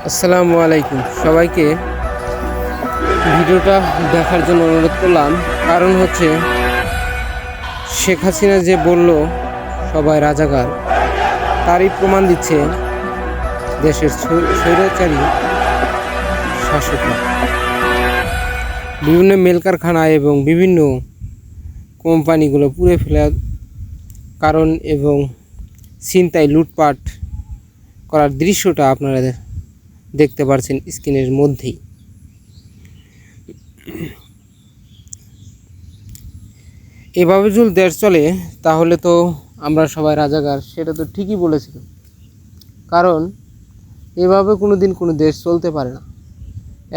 আসসালামু আলাইকুম সবাইকে। ভিডিওটা দেখার জন্য অনুরোধ করলাম, কারণ হচ্ছে শেখ হাসিনা যে বলল সবাই রাজাকার, তারই প্রমাণ দিচ্ছে দেশের স্বৈরাচারী শাসকরা বিভিন্ন মেল কারখানা এবং বিভিন্ন কোম্পানিগুলো পুড়ে ফেলার কারণ এবং ছিনতাই লুটপাট করার দৃশ্যটা আপনারা দেখতে পাচ্ছেন স্ক্রিনের মধ্যেই। এভাবে যদি দেশ চলে তাহলে তো আমরা সবাই রাজাকার, সেটা তো ঠিকই বলেছিল। কারণ এভাবে কোনো দিন কোনো দেশ চলতে পারে না।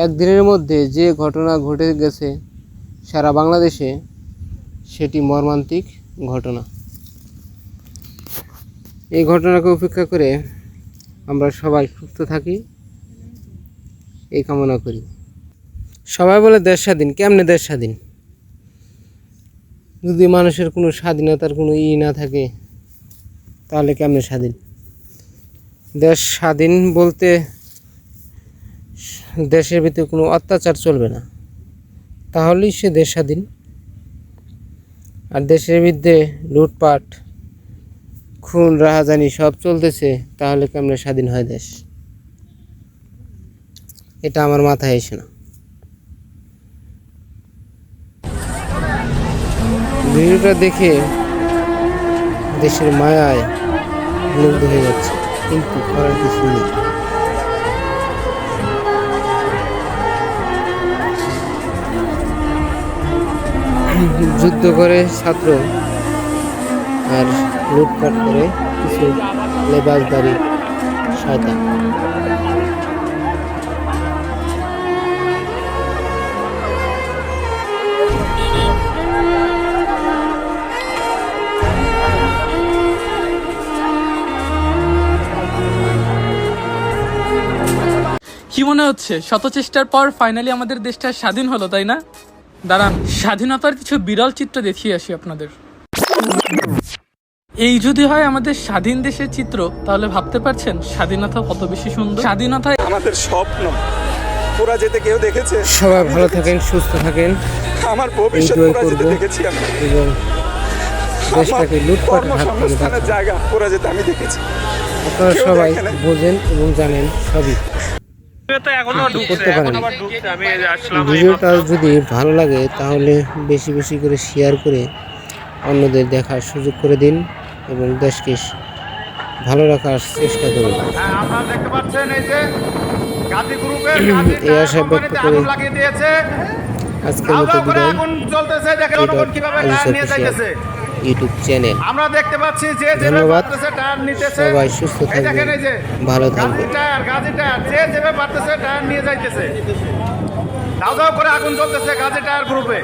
একদিনের মধ্যে যে ঘটনা ঘটে গেছে সারা বাংলাদেশে, সেটি মর্মান্তিক ঘটনা। এই ঘটনাকে উপেক্ষা করে আমরা সবাই সুস্থ থাকি এই কামনা করি। সবাই বলে দেশ স্বাধীন, কেমনে দেশ স্বাধীন? যদি মানুষের কোনো স্বাধীনতার কোনো না থাকে তাহলে কেমনে স্বাধীন? দেশ স্বাধীন বলতে দেশের ভিতরে কোনো অত্যাচার চলবে না, তাহলেই সে দেশ স্বাধীন। আর দেশের বিরুদ্ধে লুটপাট, খুন, রাহাজানি সব চলতেছে, তাহলে কেমনে স্বাধীন হয় দেশ? এটা আমার মাথায় আসে না। ভিডিওটা দেখে দেশের মায়ায় মুগ্ধ হয়ে যাচ্ছে, কিন্তু করার কিছু নেই। যুদ্ধ করে ছাত্র আর লুটপাট করে কিছু লেবাসদারি শয়তান। কি মনে হচ্ছে শত চেষ্টার পর ফাইনালি আমাদের দেশটা স্বাধীন হলো, তাই না? দাঁড়ান, স্বাধীনতার কিছু বিরল চিত্র দেখিয়ে আসি আপনাদের। এই যদি হয় আমাদের স্বাধীন দেশের চিত্র, তাহলে ভাবতে পারছেন স্বাধীনতা কত বেশি সুন্দর। স্বাধীনতা আমাদের স্বপ্ন, ওরা যেতে কেউ দেখেছে? সবাই ভালো থাকেন, সুস্থ থাকেন। আমার ভবিষ্যৎ ওরা যেতে দেখেছি আমি, এবং দেশটাকে লুটপাটের হাত থেকে বাঁচান। জায়গা ওরা যেতে আমি দেখেছি। আপনারা সবাই বোঝেন এবং জানেন সবই করতে পারেন। ভিডিওটা যদি ভালো লাগে তাহলে বেশি বেশি করে শেয়ার করে অন্যদের দেখার সুযোগ করে দিন এবং দেশকে ভালো রাখার চেষ্টা করুন। এই আশা ব্যক্ত করে আজকের মতো বিদায়। YouTube channel. আমরা দেখতে পাচ্ছি যে ধন্যবাদ। সবাই সুস্থ থাকবেন, ভালো থাকবেন। গাজী টায়ার যে যেভাবে পারতেছে টায়ার নিয়ে যাইতেছে, দাও দাও করে আগুন জ্বলতেছে গাজী টায়ার গ্রুপে।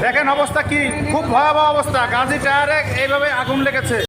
দেখেন অবস্থা কি, খুব ভয়াবহ অবস্থা। গাজী টায়ারে এইভাবে আগুন লেগেছে।